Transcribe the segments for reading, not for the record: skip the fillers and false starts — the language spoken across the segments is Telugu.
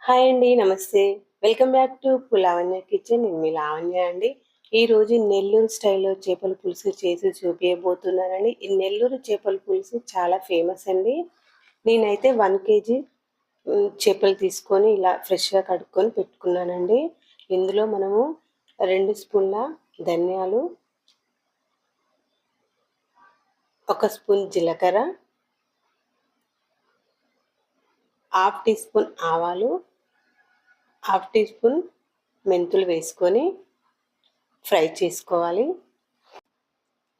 హాయ్ అండి, నమస్తే. Welcome back to Lavanya kitchen. నేను మీ లావణ్య అండి. ఈరోజు నెల్లూరు స్టైల్లో చేపల పులుసు చేసి చూపించబోతున్నానండి. ఈ నెల్లూరు చేపల పులుసు చాలా ఫేమస్ అండి. నేనైతే 1 కేజీ చేపలు తీసుకొని ఇలా ఫ్రెష్గా కడుక్కొని పెట్టుకున్నానండి. ఇందులో మనము 2 స్పూన్ల ధనియాలు, 1 స్పూన్ జీలకర్ర, హాఫ్ టీ స్పూన్ ఆవాలు, హాఫ్ టీ స్పూన్ మెంతులు వేసుకొని ఫ్రై చేసుకోవాలి.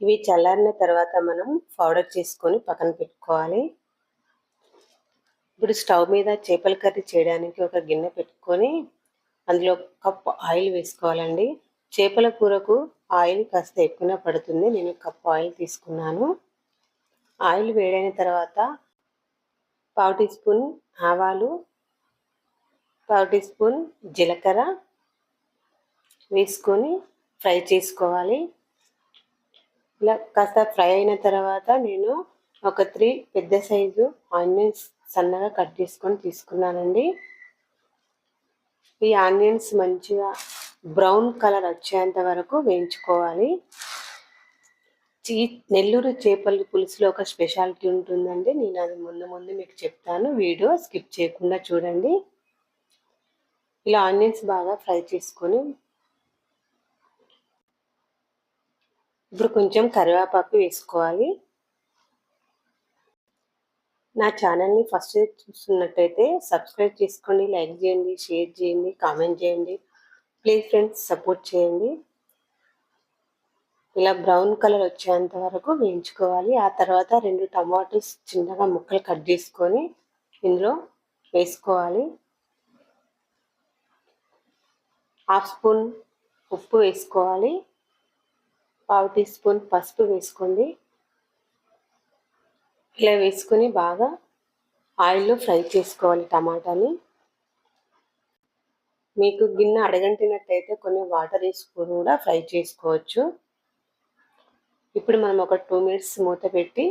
ఇవి చల్లారిన తర్వాత మనం పౌడర్ చేసుకొని పక్కన పెట్టుకోవాలి. ఇప్పుడు స్టవ్ మీద చేపల కర్రీ చేయడానికి ఒక గిన్నె పెట్టుకొని అందులో కప్పు ఆయిల్ వేసుకోవాలండి. చేపల కూరకు ఆయిల్ కాస్త ఎక్కువనే పడుతుంది. నేను కప్పు ఆయిల్ తీసుకున్నాను. ఆయిల్ వేడైన తర్వాత పావు టీ స్పూన్ ఆవాలు, పావు టీ స్పూన్ జీలకర్ర వేసుకొని ఫ్రై చేసుకోవాలి. ఇలా కాస్త ఫ్రై అయిన తర్వాత నేను ఒక 3 పెద్ద సైజు ఆనియన్స్ సన్నగా కట్ చేసుకొని తీసుకున్నానండి. ఈ ఆనియన్స్ మంచిగా బ్రౌన్ కలర్ వచ్చేంత వరకు వేయించుకోవాలి. నెల్లూరు చేపల పులుసులో ఒక స్పెషాలిటీ ఉంటుందండి. నేను అది ముందు మీకు చెప్తాను. వీడియో స్కిప్ చేయకుండా చూడండి. ఇలా ఆనియన్స్ బాగా ఫ్రై చేసుకొని ఇప్పుడు కొంచెం కరివేపాకు వేసుకోవాలి. నా ఛానల్ని ఫస్ట్ చూస్తున్నట్టయితే సబ్స్క్రైబ్ చేసుకోండి, లైక్ చేయండి, షేర్ చేయండి, కామెంట్ చేయండి. ప్లీజ్ ఫ్రెండ్స్, సపోర్ట్ చేయండి. ఇలా బ్రౌన్ కలర్ వచ్చేంత వరకు వేయించుకోవాలి. ఆ తర్వాత 2 టమాటోస్ చిన్నగా ముక్కలు కట్ చేసుకొని ఇందులో వేసుకోవాలి. హాఫ్ స్పూన్ ఉప్పు వేసుకోవాలి. పావు టీ స్పూన్ పసుపు వేసుకోండి. ఇలా వేసుకొని బాగా ఆయిల్లో ఫ్రై చేసుకోవాలి టమాటాని. మీకు గిన్నె అడగంటినట్టయితే కొన్ని వాటర్ వేసుకొని కూడా ఫ్రై చేసుకోవచ్చు. ఇప్పుడు మనం ఒక 2 మినిట్స్ మూత పెట్టి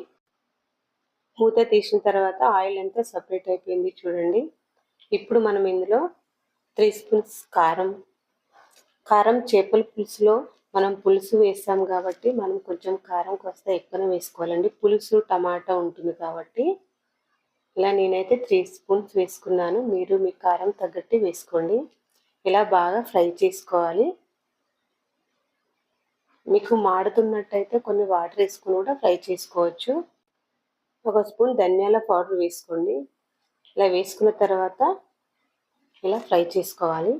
మూత తీసిన తర్వాత ఆయిల్ అంతా సపరేట్ అయిపోయింది చూడండి. ఇప్పుడు మనం ఇందులో 3 స్పూన్స్ కారం చేపల పులుసులో మనం పులుసు వేస్తాం కాబట్టి మనం కొంచెం కారం కాస్త ఎక్కువనే వేసుకోవాలండి. పులుసు టమాటా ఉంటుంది కాబట్టి ఇలా నేనైతే 3 స్పూన్స్ వేసుకున్నాను. మీరు మీ కారం తగ్గట్టు వేసుకోండి. ఇలా బాగా ఫ్రై చేసుకోవాలి. మీకు మాడుతున్నట్టయితే కొన్ని వాటర్ వేసుకుని కూడా ఫ్రై చేసుకోవచ్చు. 1 స్పూన్ ధనియాల పౌడర్ వేసుకోండి. ఇలా వేసుకున్న తర్వాత ఇలా ఫ్రై చేసుకోవాలి.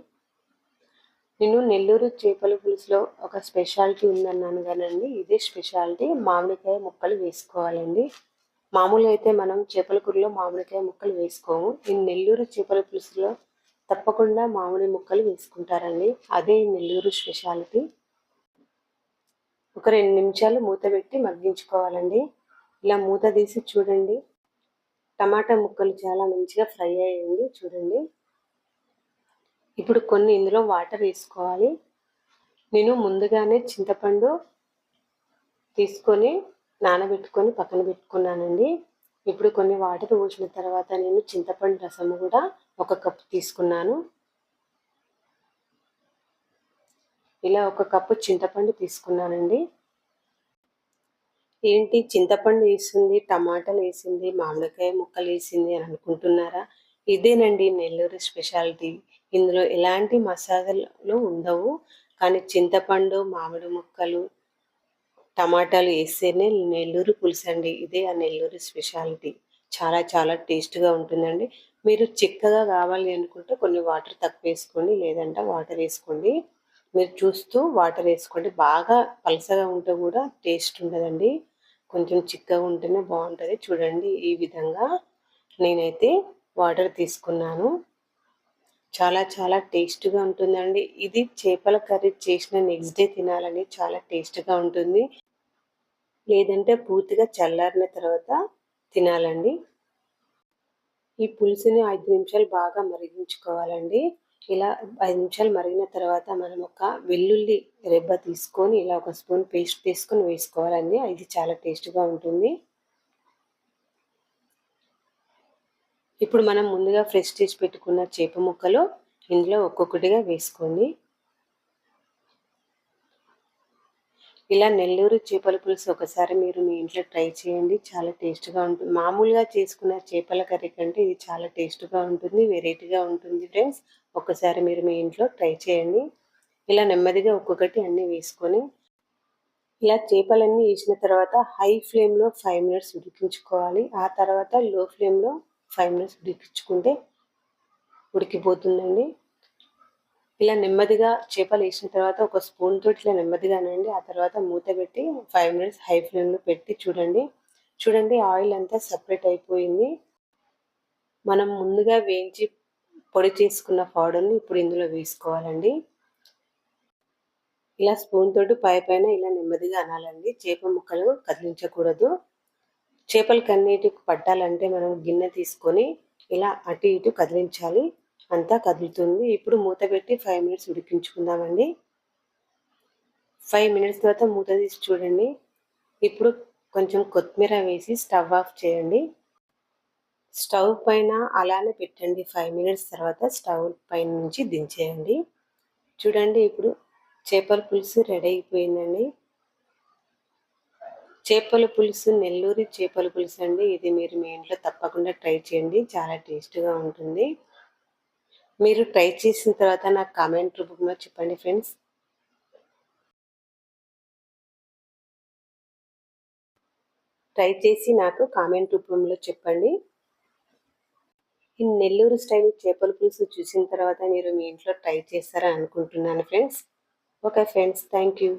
నేను నెల్లూరు చేపల పులుసులో ఒక స్పెషాలిటీ ఉందన్నాను కానండి, ఇదే స్పెషాలిటీ. మామిడికాయ ముక్కలు వేసుకోవాలండి. మామూలుగా అయితే మనం చేపల కూరలో మామిడికాయ ముక్కలు వేసుకోము. ఈ నెల్లూరు చేపల పులుసులో తప్పకుండా మామిడి ముక్కలు వేసుకుంటారండి. అదే నెల్లూరు స్పెషాలిటీ. ఒక 2 నిమిషాలు మూత పెట్టి మగ్గించుకోవాలండి. ఇలా మూత తీసి చూడండి, టమాటా ముక్కలు చాలా మంచిగా ఫ్రై అయ్యాయండి చూడండి. ఇప్పుడు కొన్ని ఇందులో వాటర్ వేసుకోవాలి. నేను ముందుగానే చింతపండు తీసుకొని నానబెట్టుకొని పక్కన పెట్టుకున్నానండి. ఇప్పుడు కొన్ని వాటర్ పోసిన తర్వాత నేను చింతపండు రసము కూడా 1 కప్పు తీసుకున్నాను. ఇలా 1 కప్పు చింతపండు తీసుకున్నానండి. ఏంటి చింతపండు వేసింది, టమాటాలు వేసింది, మామిడికాయ ముక్కలు వేసింది అని అనుకుంటున్నారా? ఇదేనండి నెల్లూరు స్పెషాలిటీ. ఇందులో ఎలాంటి మసాలాలు ఉండవు. కానీ చింతపండు, మామిడి ముక్కలు, టమాటాలు వేస్తేనే నెల్లూరు పులుసు అండి. ఇదే ఆ నెల్లూరు స్పెషాలిటీ. చాలా చాలా టేస్ట్గా ఉంటుందండి. మీరు చిక్కగా కావాలి అనుకుంటే కొన్ని వాటర్ తక్కువ వేసుకోండి, లేదంటే వాటర్ వేసుకోండి. మీరు చూస్తూ వాటర్ వేసుకోండి. బాగా పలసగా ఉంటే కూడా టేస్ట్ ఉండదండి. కొంచెం చిక్కగా ఉంటేనే బాగుంటుంది. చూడండి, ఈ విధంగా నేనైతే వాటర్ తీసుకున్నాను. చాలా చాలా టేస్ట్గా ఉంటుందండి. ఇది చేపల కర్రీ చేసిన నెక్స్ట్ డే తినాలని చాలా టేస్ట్గా ఉంటుంది. లేదంటే పూర్తిగా చల్లారిన తర్వాత తినాలండి. ఈ పులుసుని 5 నిమిషాలు బాగా మరిగించుకోవాలండి. ఇలా 5 నిమిషాలు మరిగిన తర్వాత మనం ఒక వెల్లుల్లి రెబ్బ తీసుకొని ఇలా 1 స్పూన్ పేస్ట్ తీసుకొని వేసుకోవాలండి. ఇది చాలా టేస్ట్గా ఉంటుంది. ఇప్పుడు మనం ముందుగా ఫ్రెష్ చేసి పెట్టుకున్న చేప ముక్కలు ఇందులో ఒక్కొక్కటిగా వేసుకోండి. ఇలా నెల్లూరు చేపల పులుసు ఒకసారి మీరు మీ ఇంట్లో ట్రై చేయండి. చాలా టేస్ట్‌గా ఉంటుంది. మామూలుగా చేసుకున్న చేపల కర్రీ కంటే ఇది చాలా టేస్ట్‌గా ఉంటుంది. వెరైటీగా ఉంటుంది ఫ్రెండ్స్. ఒక్కసారి మీరు మీ ఇంట్లో ట్రై చేయండి. ఇలా నెమ్మదిగా ఒక్కొక్కటి అన్నీ వేసుకొని ఇలా చేపలన్నీ వేసిన తర్వాత హై ఫ్లేమ్‌లో 5 మినిట్స్ ఉడికించుకోవాలి. ఆ తర్వాత లో ఫ్లేమ్‌లో 5 మినిట్స్ ఉడికించుకుంటే ఉడికిపోతుందండి. ఇలా నెమ్మదిగా చేపలు వేసిన తర్వాత ఒక స్పూన్ తోటి ఇట్లా నెమ్మదిగానండి. ఆ తర్వాత మూత పెట్టి 5 మినిట్స్ హై ఫ్లేమ్‌లో పెట్టి చూడండి. చూడండి ఆయిల్ అంతా సెపరేట్ అయిపోయింది. మనం ముందుగా వేయించి పొడి చేసుకున్న పౌడర్‌ని ఇప్పుడు ఇందులో వేసుకోవాలండి. ఇలా స్పూన్ తోటి పైన ఇలా నెమ్మదిగా అనాలండి. చేప ముక్కలు కదిలించకూడదు. చేపలకన్నిటికి పట్టాలంటే మనం గిన్నె తీసుకొని ఇలా అటు ఇటు కదిలించాలి. అంతా కదులుతుంది. ఇప్పుడు మూత పెట్టి 5 మినిట్స్ ఉడికించుకుందామండి. 5 మినిట్స్ తర్వాత మూత తీసి చూడండి. ఇప్పుడు కొంచెం కొత్తిమీర వేసి స్టవ్ ఆఫ్ చేయండి. స్టవ్ పైన అలానే పెట్టండి. 5 మినిట్స్ తర్వాత స్టవ్ పైన నుంచి దించేయండి. చూడండి ఇప్పుడు చేపల పులుసు రెడీ అయిపోయిందండి. చేపల పులుసు నెల్లూరి చేపల పులుసు అండి. ఇది మీరు మీ ఇంట్లో తప్పకుండా ట్రై చేయండి. చాలా టేస్ట్‌గా ఉంటుంది. మీరు ట్రై చేసిన తర్వాత నాకు కామెంట్ రూపంలో చెప్పండి ఫ్రెండ్స్. ట్రై చేసి నాకు కామెంట్ రూపంలో చెప్పండి. ఈ నెల్లూరు స్టైల్ చేపల పులుసు చూసిన తర్వాత మీరు మీ ఇంట్లో ట్రై చేస్తారని అనుకుంటున్నాను friends. Okay friends. Thank you.